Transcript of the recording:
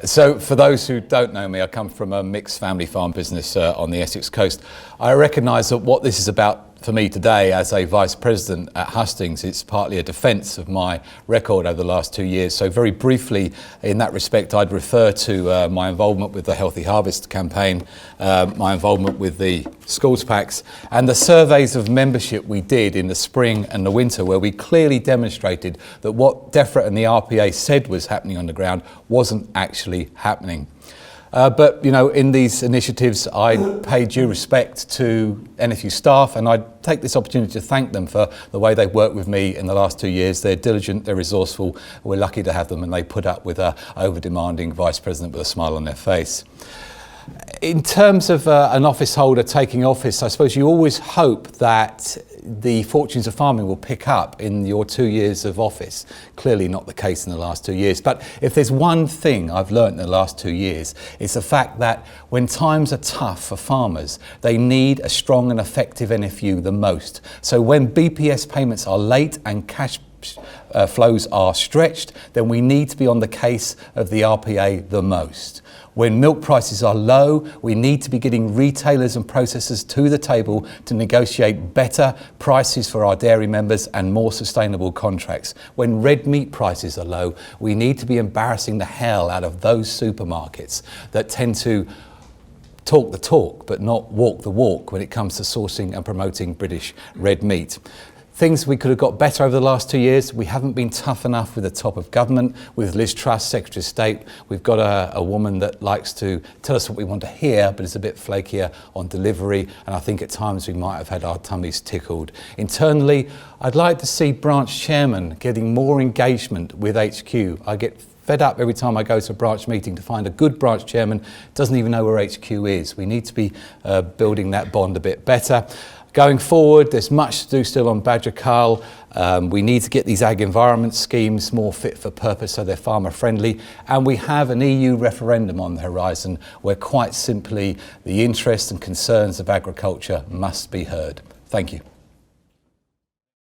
So for those who don't know me, I come from a mixed family farm business on the Essex coast. I recognise that what this is about for me today as a Vice President at Hustings, it's partly a defence of my record over the last 2 years. So very briefly, in that respect, I'd refer to my involvement with the Healthy Harvest campaign, my involvement with the schools packs, and the surveys of membership we did in the spring and the winter, where we clearly demonstrated that what DEFRA and the RPA said was happening on the ground wasn't actually happening. But, you know, in these initiatives, I pay due respect to NFU staff, and I take this opportunity to thank them for the way they've worked with me in the last 2 years. They're diligent, they're resourceful, we're lucky to have them, and they put up with an over-demanding Vice President with a smile on their face. In terms of an office holder taking office, I suppose you always hope that the fortunes of farming will pick up in your 2 years of office. Clearly not the case in the last 2 years. But if there's one thing I've learned in the last 2 years, it's the fact that when times are tough for farmers, they need a strong and effective NFU the most. So when BPS payments are late and cash flows are stretched, then we need to be on the case of the RPA the most. When milk prices are low, we need to be getting retailers and processors to the table to negotiate better prices for our dairy members and more sustainable contracts. When red meat prices are low, we need to be embarrassing the hell out of those supermarkets that tend to talk the talk but not walk the walk when it comes to sourcing and promoting British red meat. Things we could have got better over the last 2 years. We haven't been tough enough with the top of government, with Liz Truss, Secretary of State. We've got a woman that likes to tell us what we want to hear, but is a bit flakier on delivery. And I think at times we might have had our tummies tickled. Internally, I'd like to see branch chairmen getting more engagement with HQ. I get fed up every time I go to a branch meeting to find a good branch chairman doesn't even know where HQ is. We need to be building that bond a bit better. Going forward, there's much to do still on Badger Cull. We need to get these ag environment schemes more fit for purpose so they're farmer friendly. And we have an EU referendum on the horizon where quite simply the interests and concerns of agriculture must be heard. Thank you.